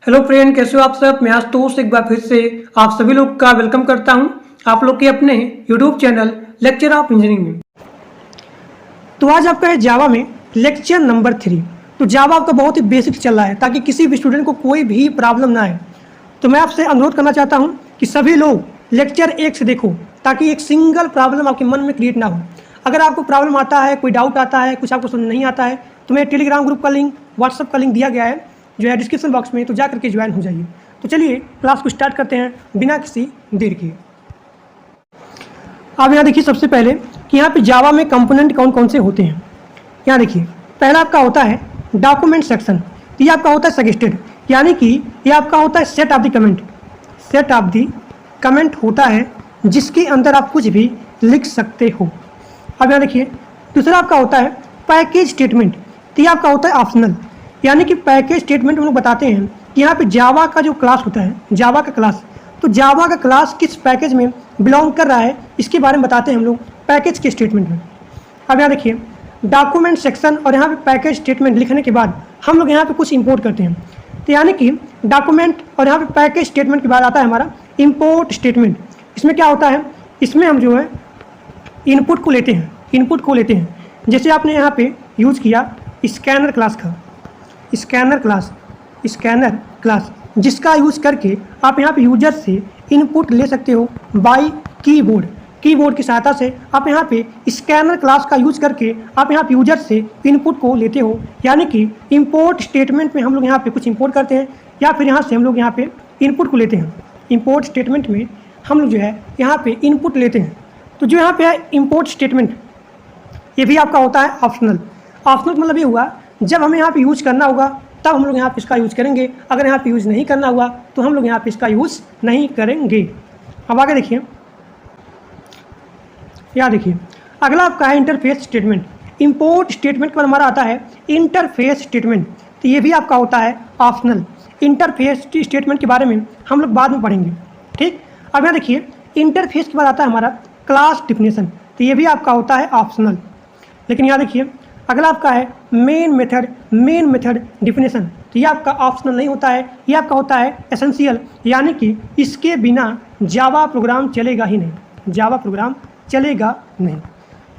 Hello friend, कैसे हो आप सब। मैं आशुतोष एक बार फिर से आप सभी लोग का वेलकम करता हूं आप लोग के अपने YouTube channel lecture of engineering में। तो आज आपका है जावा में लेक्चर नंबर 3। तो जावा आपका बहुत ही बेसिक चल रहा है ताकि किसी भी स्टूडेंट को कोई भी प्रॉब्लम ना आए। तो मैं आपसे अनुरोध करना चाहता हूँ कि सभी लोग लेक्चर 1 से देखो ताकि एक सिंगल प्रॉब्लम आपके मन में क्रिएट ना हो। अगर आपको प्रॉब्लम आता है, कोई डाउट आता है, कुछ आपको समझ नहीं आता है, तो मेरे टेलीग्राम ग्रुप का लिंक, व्हाट्सअप का लिंक दिया गया है जो है डिस्क्रिप्शन बॉक्स में, तो जा करके ज्वाइन हो जाइए। तो चलिए क्लास को स्टार्ट करते हैं बिना किसी देर के। अब यहाँ देखिए सबसे पहले कि यहाँ पे जावा में कंपोनेंट कौन कौन से होते हैं। यहाँ देखिए पहला आपका होता है डॉक्यूमेंट सेक्शन। ये आपका होता है सजेस्टेड, यानी कि ये आपका होता है set of the comment. Set of the comment होता है जिसके अंदर आप कुछ भी लिख सकते हो। अब यहाँ देखिए दूसरा आपका होता है पैकेज स्टेटमेंट। तो ये आपका होता है ऑप्शनल, यानी कि पैकेज स्टेटमेंट हम लोग बताते हैं कि यहाँ पे जावा का जो क्लास होता है, जावा का क्लास, तो जावा का क्लास किस पैकेज में बिलोंग कर रहा है इसके बारे में बताते हैं हम लोग पैकेज के स्टेटमेंट में। अब यहाँ देखिए डॉक्यूमेंट सेक्शन और यहाँ पे पैकेज स्टेटमेंट लिखने के बाद हम लोग यहाँ पे कुछ इंपोर्ट करते हैं। तो यानी कि डॉक्यूमेंट और यहाँ पे पैकेज स्टेटमेंट के बाद आता है हमारा इंपोर्ट स्टेटमेंट। इसमें क्या होता है, इसमें हम जो है इनपुट को लेते हैं, इनपुट को लेते हैं। जैसे आपने यहाँ पे यूज़ किया स्कैनर क्लास का, स्कैनर क्लास जिसका यूज़ करके आप यहाँ पे यूजर से इनपुट ले सकते हो बाय कीबोर्ड। कीबोर्ड की सहायता से आप यहाँ पे स्कैनर क्लास का यूज़ करके आप यहाँ पे यूजर से इनपुट को लेते हो। यानी कि इंपोर्ट स्टेटमेंट में हम लोग यहाँ पे कुछ इंपोर्ट करते हैं या फिर यहाँ से हम लोग यहाँ पे इनपुट को लेते हैं। इंपोर्ट स्टेटमेंट में हम लोग जो है यहाँ पे इनपुट लेते हैं। तो जो यहाँ पे है इंपोर्ट स्टेटमेंट, ये भी आपका होता है ऑप्शनल। ऑप्शनल मतलब ये हुआ जब हमें यहाँ पे यूज़ करना होगा तब हम लोग यहाँ पे इसका यूज़ करेंगे, अगर यहाँ पे यूज़ नहीं करना हुआ तो हम लोग यहाँ पे इसका यूज़ नहीं करेंगे। अब आगे देखिए, यहाँ देखिए अगला आपका है इंटरफेस स्टेटमेंट। इंपोर्ट स्टेटमेंट के बाद हमारा आता है इंटरफेस स्टेटमेंट। तो ये भी आपका होता है ऑप्शनल। इंटरफेस स्टेटमेंट के बारे में हम लोग बाद में पढ़ेंगे, ठीक। अब यहाँ देखिए इंटरफेस के बाद आता है हमारा क्लास डिफिनेशन। तो ये भी आपका होता है ऑप्शनल। लेकिन यहाँ देखिए अगला आपका है मेन मेथड डिफिनेशन। तो ये आपका ऑप्शनल नहीं होता है, ये आपका होता है एसेंशियल, यानी कि इसके बिना जावा प्रोग्राम चलेगा ही नहीं, जावा प्रोग्राम चलेगा नहीं।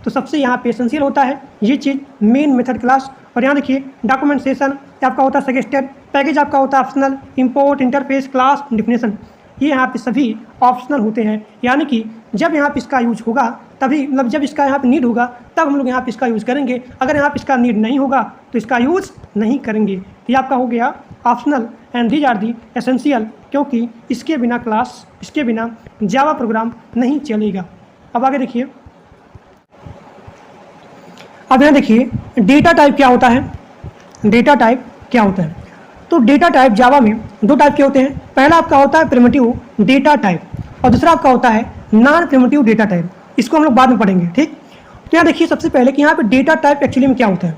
तो सबसे यहाँ पे एसेंशियल होता है ये चीज़ मेन मेथड क्लास। और यहाँ देखिए डॉक्यूमेंटेशन आपका होता है सजेस्टेड, पैकेज आपका होता है optional, import, interface, class definition ये यहाँ पे सभी ऑप्शनल होते हैं। यानी कि जब यहाँ पे इसका यूज होगा तभी, मतलब जब इसका यहाँ पे नीड होगा तब हम लोग यहाँ पे इसका यूज़ करेंगे, अगर यहाँ पे इसका नीड नहीं होगा तो इसका यूज़ नहीं करेंगे। ये आपका हो गया optional and these are the essential, क्योंकि इसके बिना क्लास, इसके बिना जावा प्रोग्राम नहीं चलेगा। अब आगे देखिए, अब यहाँ देखिए डेटा टाइप क्या होता है। डेटा टाइप क्या होता है, तो डेटा टाइप जावा में दो टाइप के होते हैं। पहला आपका होता है प्रिमिटिव डेटा टाइप और दूसरा आपका होता है नॉन प्रिमिटिव डेटा टाइप। इसको हम लोग बाद में पढ़ेंगे, ठीक। तो यहाँ देखिए सबसे पहले कि यहाँ पे डेटा टाइप एक्चुअली में क्या होता है।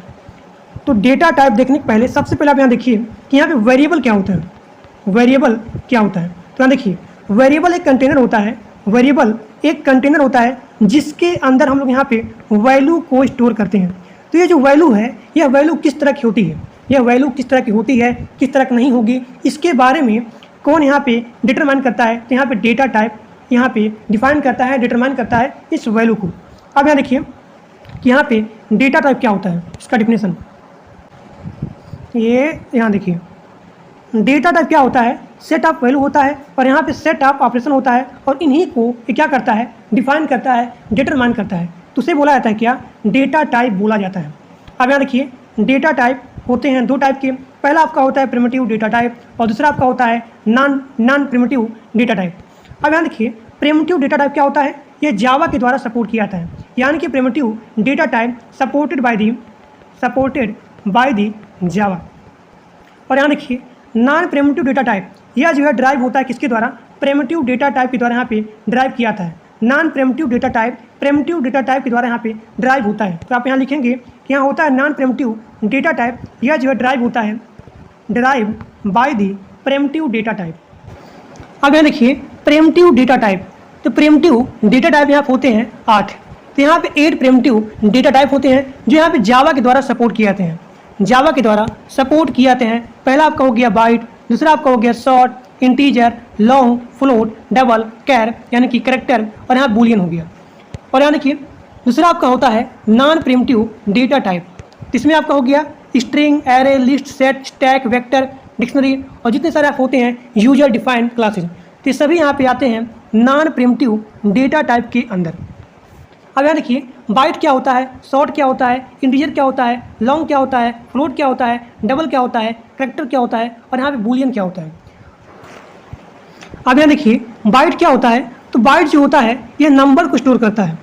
तो डेटा टाइप देखने के पहले सबसे पहले आप यहाँ देखिए कि यहाँ पे वेरिएबल क्या होता है। वेरिएबल क्या होता है, तो यहाँ देखिए वेरिएबल एक कंटेनर होता है। वेरिएबल एक कंटेनर होता है जिसके अंदर हम लोग यहाँ पे वैल्यू को स्टोर करते हैं। तो ये जो वैल्यू है, यह वैल्यू किस तरह की होती है, यह वैल्यू किस तरह की होती है, किस तरह की नहीं होगी, इसके बारे में कौन यहाँ पे डिटरमाइन करता है। तो यहाँ पे डेटा टाइप यहाँ पे डिफाइन करता है, डिटरमाइन करता है इस वैल्यू को। अब यहाँ देखिए कि यहाँ पे डेटा टाइप क्या होता है, इसका डिफिनेशन ये यहाँ देखिए डेटा टाइप क्या होता है, सेट ऑफ वैल्यू होता है और यहाँ पे सेट ऑफ ऑपरेशन होता है और इन्हीं को ये क्या करता है, डिफाइन करता है, डिटरमाइन करता है। तो उसे बोला जाता है क्या, डेटा टाइप बोला जाता है। अब यहाँ देखिए डेटा टाइप होते हैं दो टाइप के। पहला आपका होता है प्रिमिटिव डेटा टाइप और दूसरा आपका होता है नॉन प्रिमिटिव डेटा टाइप। अब यहाँ देखिए प्रिमिटिव डेटा टाइप क्या होता है, ये जावा के द्वारा सपोर्ट किया जाता है। यानी कि primitive data type supported by the Java. और यहाँ देखिए नॉन प्रिमिटिव डेटा टाइप यह जो है ड्राइव होता है किसके द्वारा, प्रिमिटिव डेटा टाइप के द्वारा यहाँ पे ड्राइव किया जाता है। Non primitive data type primitive data type के द्वारा यहाँ पे ड्राइव होता है। तो आप यहाँ लिखेंगे कि यहाँ होता है नॉन प्रिमिटिव डेटा टाइप, यह जो है ड्राइव होता है, drive by the primitive data type. अब यहाँ देखिए प्रिमिटिव डेटा टाइप, तो प्रिमिटिव डेटा टाइप यहाँ होते हैं 8। तो यहाँ पे 8 प्रिमिटिव डेटा टाइप होते हैं जो यहाँ पे जावा के द्वारा सपोर्ट किए जाते हैं, जावा के द्वारा सपोर्ट किए जाते हैं। पहला आपका हो गया बाइट, दूसरा आपका हो गया short, integer, long, float, double, char यानी कि कैरेक्टर, और यहाँ बूलियन हो गया। और यहाँ देखिए दूसरा आपका होता है नॉन प्रिमिटिव डेटा टाइप। इसमें आपका हो गया string, array, list, set, stack, vector, dictionary और जितने सारे आप होते हैं यूजर डिफाइंड क्लासेज, तो ये सभी यहाँ पे आते हैं नॉन प्रिमिटिव डेटा टाइप के अंदर। अब यहाँ देखिए बाइट क्या होता है, शॉर्ट क्या होता है, इंटीजर क्या होता है, लॉन्ग क्या होता है, फ्लोट क्या होता है, डबल क्या होता है, कैरेक्टर क्या होता है, और यहाँ पे बूलियन क्या होता है। अब यहाँ देखिए बाइट क्या होता है, तो बाइट जो होता है यह नंबर को स्टोर करता है,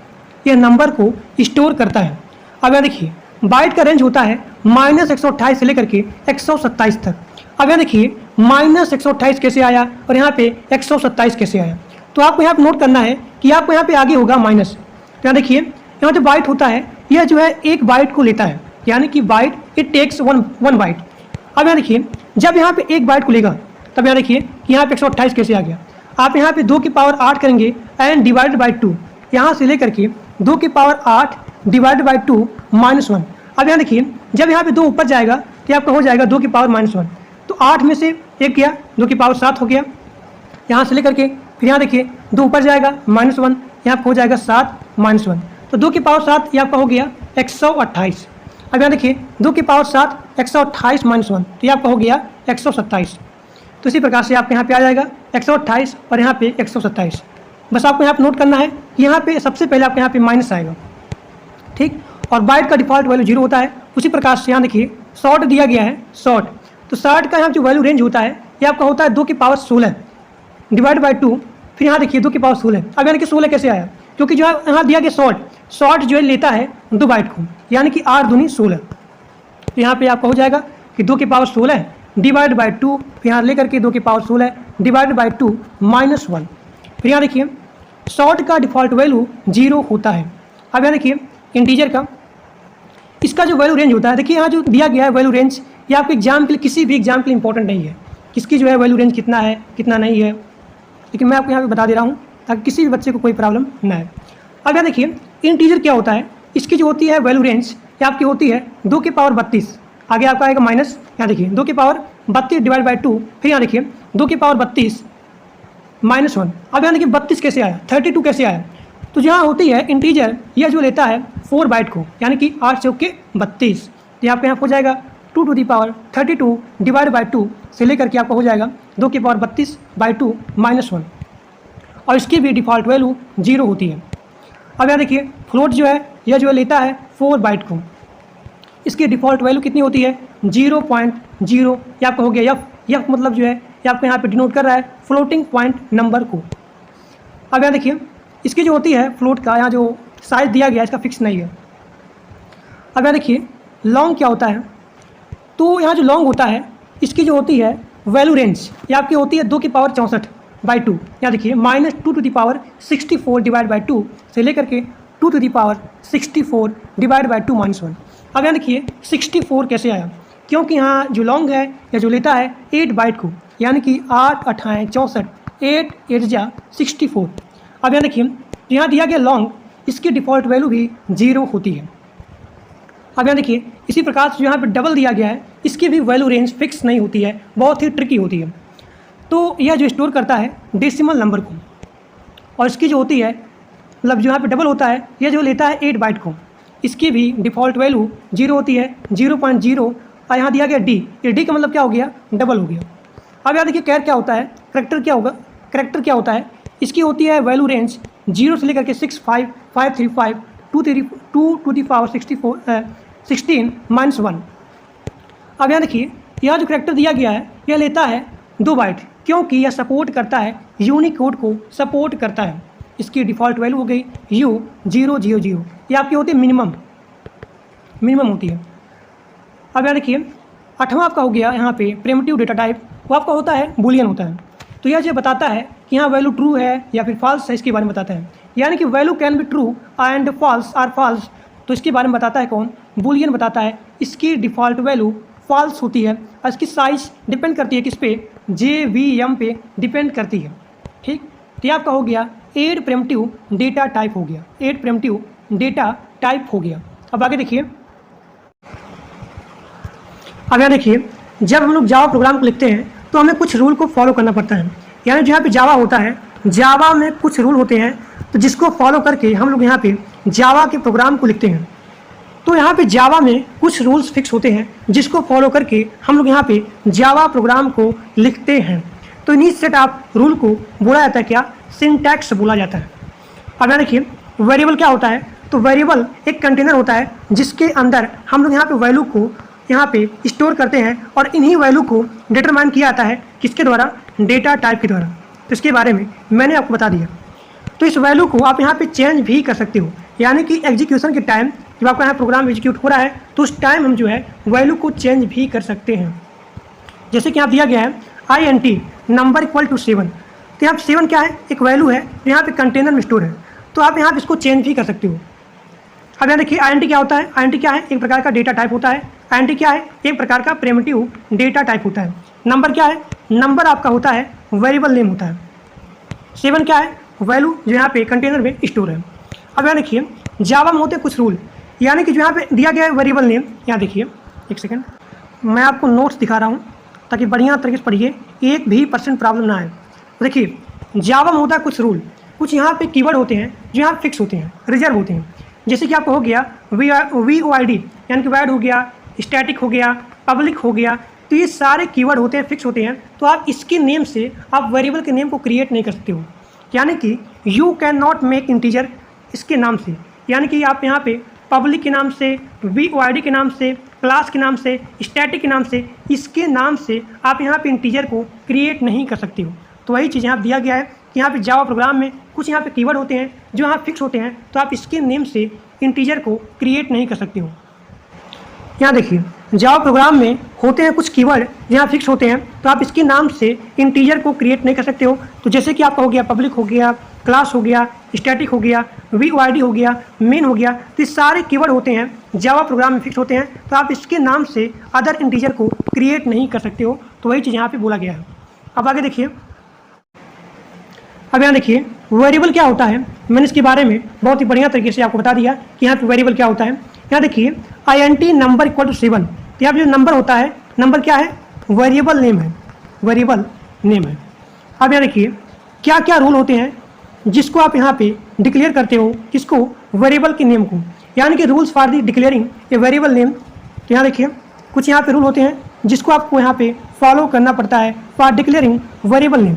यह नंबर को स्टोर करता है। अब यहाँ देखिए बाइट का रेंज होता है -128 से लेकर के 127 तक। अब यहाँ देखिए -128 कैसे आया और यहाँ पे 127 कैसे आया, तो आपको यहाँ पे नोट करना है कि आपको यहाँ पे आगे होगा माइनस। तो यहाँ देखिए यहाँ जो बाइट होता है यह जो है एक बाइट को लेता है, यानी कि byte it takes one byte. अब यहाँ देखिए जब यहाँ पे एक बाइट को लेगा तब यहाँ देखिए कि यहाँ पे 128 कैसे आ गया। आप यहाँ पे 2 की पावर 8 करेंगे एंड डिवाइडेड बाई 2, यहाँ से लेकर के 2 की पावर 8 डिवाइडेड बाई 2 -1। अब यहाँ देखिए जब यहाँ पे 2 ऊपर जाएगा तो आपका हो जाएगा 2 की पावर -1, तो 8 में से 1 गया, 2 की पावर 7 हो गया। यहाँ से लेकर के फिर यहाँ देखिए 2 ऊपर जाएगा -1, यहाँ पर हो जाएगा 7 -1, तो 2 की पावर 7 ये आपका हो गया 128। अब यहाँ देखिए 2 की पावर 7 128 -1, तो ये आपका हो गया 127। तो इसी प्रकार से आपके यहाँ पे आ जाएगा 128 और यहाँ पे 127। बस आपको यहाँ पे नोट करना है कि यहाँ पे सबसे पहले आपके यहाँ पे माइनस आएगा, ठीक। और बाइट का डिफॉल्ट वैल्यू 0 होता है। उसी प्रकार से यहाँ देखिए शॉर्ट दिया गया है, शॉर्ट, तो शॉर्ट का यहाँ जो वैल्यू रेंज होता है ये आपका होता है 2 की पावर 16 डिवाइड बाई 2, फिर यहाँ देखिए 2 की पावर 16। अब यानी कि 16 कैसे आया, क्योंकि जो है यहाँ दिया गया शॉर्ट जो है लेता है 2 बाइट को, यानी कि 8 दूनी 16। तो यहाँ पे आपका हो जाएगा कि 2 की पावर 16 डिवाइड बाई 2, फिर यहाँ लेकर के 2 की पावर 16 डिवाइड बाई 2 -1। फिर यहाँ देखिए शॉर्ट का डिफ़ॉल्ट वैल्यू 0 होता है। अब यहाँ देखिए इंटीजर का इसका जो वैल्यू रेंज होता है, देखिए यहाँ जो दिया गया है वैल्यू रेंज, ये आपके एग्जाम के लिए, किसी भी एग्जाम के लिए इंपॉर्टेंट नहीं है किसकी जो है वैल्यू रेंज कितना है कितना नहीं है, लेकिन मैं आपको यहाँ पे बता दे रहा हूँ ताकि किसी भी बच्चे को कोई प्रॉब्लम ना है। अब यहाँ देखिए इंटीजर क्या होता है, इसकी जो होती है वैल्यू रेंज ये आपकी होती है 2 की पावर 32, आगे आपका आएगा माइनस, यहाँ देखिए 2 की पावर 32 डिवाइड बाई 2, फिर यहाँ देखिए 2 की पावर 32 -1। अब यहाँ देखिए 32 कैसे आया, 32 कैसे आया, तो जहाँ होती है इंटीजर यह जो लेता है 4 बाइट को, यानी कि 8 चौक के 32, तो आपके यहाँ हो जाएगा 2 to the power 32 divide by 2 से लेकर के आपका हो जाएगा 2 की पावर 32 बाई 2 -1, और इसकी भी डिफ़ॉल्ट वैल्यू 0 होती है। अब यहाँ देखिए फ्लोट जो है यह जो लेता है 4 बाइट को, इसकी डिफ़ॉल्ट वैल्यू कितनी होती है 0.0, ये आपका हो गया यफ मतलब जो है ये आपको यहाँ पे डिनोट कर रहा है फ्लोटिंग पॉइंट नंबर को। अब यहाँ देखिए इसकी जो होती है फ्लोट का यहाँ जो साइज दिया गया है इसका फिक्स नहीं है। अब यहाँ देखिए लॉन्ग क्या होता है, तो यहाँ जो लॉन्ग होता है इसकी जो होती है वैल्यू रेंज ये आपकी होती है 2 की पावर 64 बाई 2, यहाँ देखिए -2 to the power 64 divide by 2 से लेकर के 2 to the power 64 divide by 2 -1। अब यहाँ देखिए 64 कैसे आया, क्योंकि यहाँ जो लॉन्ग है या जो लेता है 8 बाइट को, यानी कि 8 8 64, 8 8 जा 64। अब यहाँ देखिए यहाँ दिया गया लॉन्ग, इसकी डिफ़ॉल्ट वैल्यू भी 0 होती है। अब यहाँ देखिए इसी प्रकार से जो यहाँ पे डबल दिया गया है इसकी भी वैल्यू रेंज फिक्स नहीं होती है, बहुत ही ट्रिकी होती है। तो यह जो स्टोर करता है डेसिमल नंबर को, और इसकी जो होती है मतलब जो यहाँ पे डबल होता है यह जो लेता है 8 बाइट को, इसकी भी डिफ़ॉल्ट वैल्यू 0 होती है 0.0, और यहाँ दिया गया डी, ये डी का मतलब क्या हो गया डबल हो गया। अब यहाँ देखिए कैर क्या होता है, करेक्टर क्या होगा, करेक्टर क्या होता है, इसकी होती है वैल्यू रेंज 0 से लेकर के 6 5 5 3 5 2 टू दी पावर 16 -1। अब यहाँ देखिए यह जो करेक्टर दिया गया है यह लेता है 2 बाइट, क्योंकि यह सपोर्ट करता है यूनिकोड को सपोर्ट करता है। इसकी डिफ़ॉल्ट वैल्यू हो गई U000, ये आपकी होती है मिनिमम होती है। अब यहाँ देखिए 8वां आपका हो गया यहाँ पे प्रिमिटिव डेटा टाइप, वो आपका होता है बूलियन होता है। तो यह जो बताता है कि यहाँ वैल्यू ट्रू है या फिर फॉल्स है, इसके बारे में बताता है, यानी कि value can be true and false or false, तो इसके बारे में बताता है कौन, बूलियन बताता है। इसकी डिफ़ॉल्ट वैल्यू फॉल्स होती है और इसकी साइज डिपेंड करती है किस पे, JVM पे डिपेंड करती है, ठीक। तो ये आपका हो गया 8 प्रिमिटिव डेटा टाइप हो गया, 8 प्रिमिटिव डेटा टाइप हो गया। अब आगे देखिए, अब यहाँ देखिए जब हम लोग जावा प्रोग्राम को लिखते हैं तो हमें कुछ रूल को फॉलो करना पड़ता है। यानी जो यहाँ पे जावा होता है, जावा में कुछ रूल होते हैं, तो जिसको फॉलो करके हम लोग यहाँ पे जावा के प्रोग्राम को लिखते हैं। तो यहाँ पे जावा में कुछ रूल्स फिक्स होते हैं जिसको फॉलो करके हम लोग यहाँ पे जावा प्रोग्राम को लिखते हैं। तो इन्हीं सेट ऑफ रूल को बोला जाता है क्या, सिंटैक्स बोला जाता है। अब यहाँ देखिए वेरिएबल क्या होता है, तो वेरिएबल एक कंटेनर होता है जिसके अंदर हम लोग यहाँ पे वैल्यू को यहाँ पे स्टोर करते हैं और इन्हीं वैल्यू को डिटरमाइन किया जाता है किसके द्वारा, डेटा टाइप के द्वारा। तो इसके बारे में मैंने आपको बता दिया। तो इस वैल्यू को आप यहाँ पे चेंज भी कर सकते हो, यानी कि एग्जीक्यूशन के टाइम जब आपका यहाँ प्रोग्राम एग्जीक्यूट हो रहा है तो उस टाइम हम जो है वैल्यू को चेंज भी कर सकते हैं। जैसे कि यहाँ दिया गया है INT नंबर इक्वल टू 7, तो यहाँ 7 क्या है, एक वैल्यू है जो यहाँ पे कंटेनर में स्टोर है, तो आप यहाँ पे इसको चेंज भी कर सकते हो। अब यहाँ देखिए INT क्या होता है, INT क्या है, एक प्रकार का डेटा टाइप होता है। INT क्या है, एक प्रकार का प्रिमिटिव डेटा टाइप होता है। नंबर क्या है, नंबर आपका होता है वेरिएबल नेम होता है। 7 क्या है, वैल्यू जो यहाँ पे कंटेनर में स्टोर है। अब यहाँ देखिए जावा में होते हैं कुछ रूल, यानी कि जो यहाँ पे दिया गया है वेरिएबल नेम, यहाँ देखिए एक सेकंड मैं आपको नोट्स दिखा रहा हूँ ताकि बढ़िया तरीके से पढ़िए, एक भी % प्रॉब्लम ना आए। तो देखिए जावा में होता है कुछ रूल, कुछ यहाँ पे कीवर्ड होते हैं जो यहाँ फिक्स होते हैं, रिजर्व होते हैं। जैसे कि आपको हो गया VOID यानी कि वैड हो गया, स्टैटिक हो गया, पब्लिक हो गया, तो ये सारे कीवर्ड होते हैं, फिक्स होते हैं। तो आप इसके नेम से आप वेरिएबल के नेम को क्रिएट नहीं कर सकते हो, यानी कि you can not make integer इसके नाम से, यानी कि आप यहाँ पे पब्लिक के नाम से, VOID के नाम से, क्लास के नाम से, स्टैटिक के नाम से, इसके नाम से आप यहाँ पे इंटीजर को क्रिएट नहीं कर सकते हो। तो वही चीज़ यहाँ दिया गया है कि यहाँ पे जावा प्रोग्राम में कुछ यहाँ पे कीवर्ड होते हैं जो यहाँ फिक्स होते हैं, तो आप इसके नेम से इंटीजर को क्रिएट नहीं कर सकते हो। यहाँ देखिए जावा प्रोग्राम में होते हैं कुछ कीवर्ड यहाँ फिक्स होते हैं, तो आप इसके नाम से इंटीजर को क्रिएट नहीं कर सकते हो। तो जैसे कि आपका हो गया पब्लिक हो गया, क्लास हो गया, स्टैटिक हो गया, VOID हो गया, मेन हो गया, तो ये सारे कीवर्ड होते हैं जावा प्रोग्राम में फिक्स होते हैं, तो आप इसके नाम से अदर इंटीजर को क्रिएट नहीं कर सकते हो। तो वही चीज़ यहाँ पे बोला गया है। अब आगे देखिए, अब यहाँ देखिए वेरिएबल क्या होता है, मैंने इसके बारे में बहुत ही बढ़िया तरीके से आपको बता दिया कि यहाँ पे वेरिएबल क्या होता है। यहाँ देखिए INT नंबर इक्वल टू 7, तो यहाँ पे जो नंबर होता है, नंबर क्या है, वेरिएबल नेम है, वेरिएबल नेम है। अब यहाँ देखिए क्या क्या रूल होते हैं जिसको आप यहाँ पे डिक्लेयर करते हो, किसको, वेरिएबल के नेम को, यानी कि rules for the declaring a variable name. तो यहाँ देखिए कुछ यहाँ पे रूल होते हैं जिसको आपको यहाँ पे फॉलो करना पड़ता है फॉर डिक्लेयरिंग वेरिएबल नेम।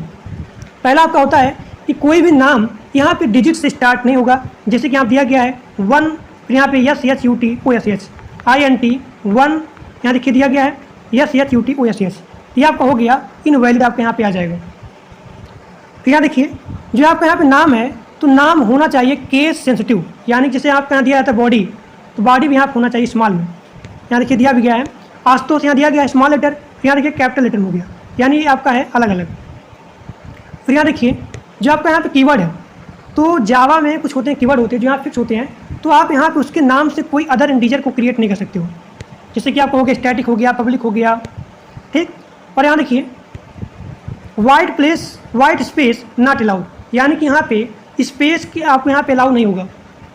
पहला आपका होता है कि कोई भी नाम यहाँ पे डिजिट से स्टार्ट नहीं होगा। जैसे कि यहाँ दिया गया है 1, फिर यहाँ पे SHUTOSH, INT 1, यहाँ देखिए दिया गया है SHUTOSH, ये आपका हो गया इनवैलिड, आपके यहाँ पे आ जाएगा। फिर यहाँ देखिए जो आपका यहाँ पे नाम है, तो नाम होना चाहिए केस सेंसिटिव, यानी जैसे आपका यहाँ दिया जाता है बॉडी, तो बॉडी भी यहाँ पे होना चाहिए स्मॉल में। यहाँ देखिए दिया भी गया है आशुतोष, यहाँ दिया गया है स्मॉल लेटर, फिर यहाँ देखिए कैपिटल लेटर हो गया, यानी ये आपका है अलग अलग। फिर यहाँ देखिए जो आपका यहाँ पे कीवर्ड है, तो जावा में कुछ होते हैं कीवर्ड होते हैं जो यहाँ फिक्स होते हैं, तो आप यहाँ पे उसके नाम से कोई अदर इंटीजर को क्रिएट नहीं कर सकते हो। जैसे कि आपको हो गया स्टैटिक हो गया, पब्लिक हो गया, ठीक। और यहाँ देखिए वाइट स्पेस नॉट अलाउड, यानी कि यहाँ पे स्पेस की आपको यहाँ पे अलाउ नहीं होगा।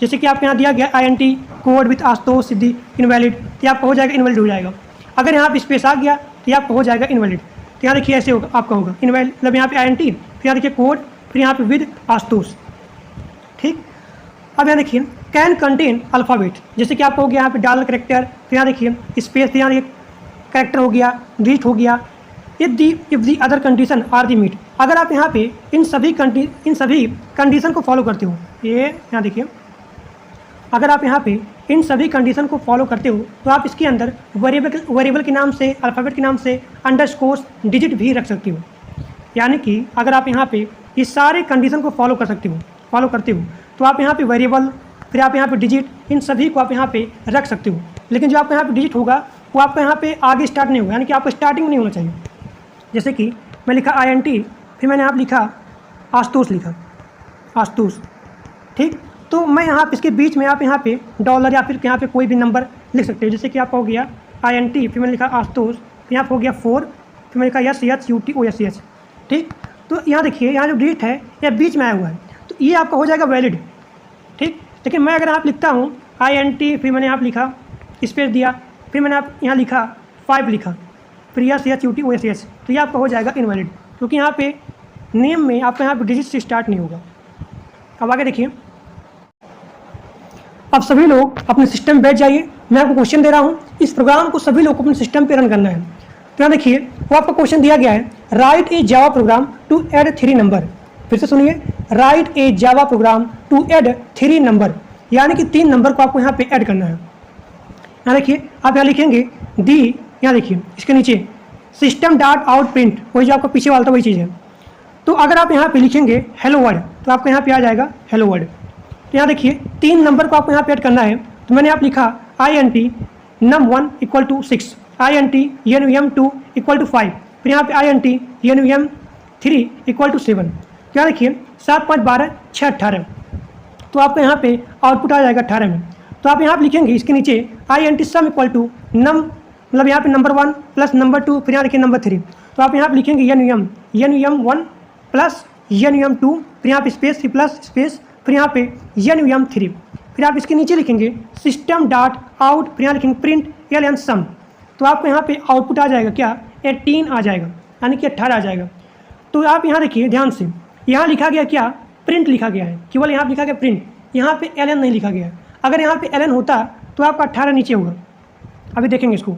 जैसे कि आपको यहाँ दिया गया INT code with Ashutosh Siddhi invalid, तो आपका हो जाएगा इनवैलिड हो जाएगा। अगर यहाँ पे स्पेस आ गया तो आपका हो जाएगा इनवैलिड। तो यहाँ देखिए ऐसे होगा, आपका होगा इनवैलिड, मतलब यहाँ पे INT, फिर यहाँ देखिए कोड, फिर यहाँ पे विद आशुतोष, ठीक। अब यहाँ देखिए कैन कंटेन अल्फ़ाबेट, जैसे कि आपका हो गया यहाँ पे डॉलर कैरेक्टर, फिर यहाँ देखिए स्पेस, फिर यहाँ देखिए कैरेक्टर हो गया, डिजिट हो गया। If the other condition are the meet, अगर आप यहाँ पे इन सभी कंडीशन को फॉलो करते हो, ये यहाँ देखिए अगर आप यहाँ पे इन सभी कंडीशन को फॉलो करते हो, तो आप इसके अंदर वेरिएबल के नाम से, अल्फ़ाबेट के नाम से अंडरस्कोर डिजिट भी रख सकते हो। यानी कि अगर आप यहाँ पे ये सारे कंडीशन को फॉलो करते हो, तो आप यहाँ पे वेरिएबल, फिर आप यहाँ पे डिजिट, इन सभी को आप यहाँ पे रख सकते हो। लेकिन जो आपका यहाँ पे डिजिट होगा वो आपका यहाँ पे आगे स्टार्ट नहीं होगा, यानी कि आपको स्टार्टिंग नहीं होना चाहिए। जैसे कि मैं लिखा INT, फिर मैंने यहाँ लिखा आशुतोष, लिखा आशुतोष, ठीक। तो मैं यहाँ पे इसके बीच में आप यहाँ पे डॉलर या फिर यहाँ पे कोई भी नंबर लिख सकते हो। जैसे कि आपका हो गया INT, फिर मैंने लिखा आशुतोष, फिर यहाँ पे हो गया 4, फिर मैंने लिखा SHUTOSH, ठीक। तो यहाँ देखिए यहाँ जो डिजिट है यह बीच में आया हुआ है, तो ये आपका हो जाएगा वैलिड, ठीक। लेकिन मैं अगर आप लिखता हूँ INT, फिर मैंने आप लिखा स्पेस दिया, फिर मैंने आप यहाँ लिखा 5 लिखा, प्रिया CHUTOSS, तो ये आपका हो जाएगा इनवैलिड, क्योंकि यहाँ पे नेम में आपका यहाँ पे डिजिट से स्टार्ट नहीं होगा। अब आगे देखिए, अब सभी लोग अपने सिस्टम बैठ जाइए। मैं आपको क्वेश्चन दे रहा हूँ, इस प्रोग्राम को सभी लोग को अपने सिस्टम पे रन करना है। तो यहाँ देखिए, वो आपका क्वेश्चन दिया गया है, write a Java program to add 3 number. फिर से सुनिए, write a Java program to add 3 number, यानी कि 3 नंबर को आपको यहाँ पे ऐड करना है। यहाँ देखिए, आप यहाँ लिखेंगे दी, यहाँ देखिए इसके नीचे सिस्टम डॉट आउट प्रिंट, वही जो आपका पीछे वाला था वही चीज़ है। तो अगर आप यहाँ पे लिखेंगे हेलो वर्ड, तो आपको यहाँ पे आ जाएगा हेलो वर्ड। तो यहाँ देखिए 3 नंबर को आपको यहाँ पे ऐड करना है। तो मैंने आप लिखा INT num1 = 6, INT num2 = 5, फिर यहाँ पे INT num3 = 7। क्या देखिए 7 5 12 6 18, तो आपको यहाँ पे आउटपुट आ जाएगा 18 में। तो आप यहाँ पे लिखेंगे इसके नीचे INT sum = num, मतलब यहाँ पे नंबर 1 प्लस नंबर 2, फिर यहाँ देखिए नंबर 3। तो आप यहाँ पे लिखेंगे num1 प्लस num2, फिर यहाँ पे स्पेस प्लस स्पेस, फिर यहाँ पे num3, फिर आप इसके नीचे लिखेंगे सिस्टम डॉट आउट, फिर यहाँ लिखेंगे प्रिंट ln सम। तो आपको यहाँ पे आउटपुट आ जाएगा क्या, 18 आ जाएगा, यानी कि 18 आ जाएगा। तो आप यहाँ देखिए ध्यान से, यहाँ लिखा गया क्या, प्रिंट लिखा गया है, केवल यहाँ पे लिखा गया प्रिंट, यहाँ पे ln नहीं लिखा गया है। अगर यहाँ पे ln होता तो आपका 18 नीचे होगा। अभी देखेंगे इसको,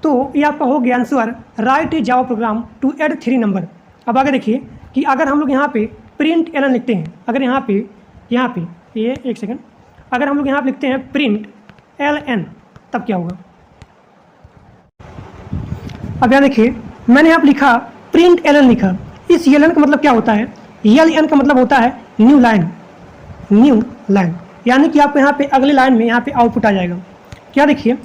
तो ये आपका हो गया answer, write a Java program to add 3 number. अब आगे देखिए कि अगर हम लोग यहाँ पे प्रिंट ln लिखते हैं, अगर यहाँ पे ये एक सेकंड, अगर हम लोग यहाँ पे लिखते हैं प्रिंट ln, तब क्या होगा। अब यहाँ देखिए, मैंने यहाँ पे लिखा प्रिंट ln लिखा, इस ln का मतलब क्या होता है, ln का मतलब होता है न्यू लाइन, यानी कि आपको यहाँ पे अगले लाइन में यहाँ पे आउटपुट आ जाएगा। क्या देखिए,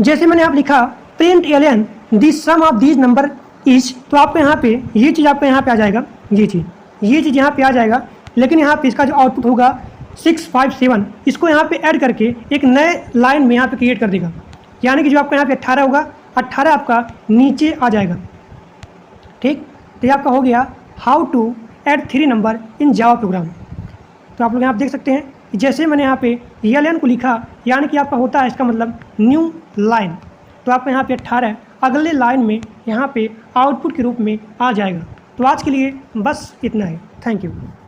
जैसे मैंने यहाँ लिखा print ln the sum of these number is, तो आपको यहाँ पे ये चीज़ आपको यहाँ पे आ जाएगा, ये चीज़ यहाँ पे आ जाएगा। लेकिन यहाँ पे इसका जो आउटपुट होगा 6 5 7, इसको यहाँ पे ऐड करके एक नए लाइन में यहाँ पे क्रिएट कर देगा, यानी कि जो आपका यहाँ पे 18 होगा, 18 आपका नीचे आ जाएगा। ठीक, तो ये आपका हो गया how to add 3 number in Java program. तो आप लोग यहाँ पे देख सकते हैं कि जैसे मैंने यहाँ पे ln को लिखा, यानी कि आपका होता है इसका मतलब न्यू लाइन, तो आपको यहाँ पे 18 अगले लाइन में यहाँ पे आउटपुट के रूप में आ जाएगा। तो आज के लिए बस इतना ही, थैंक यू।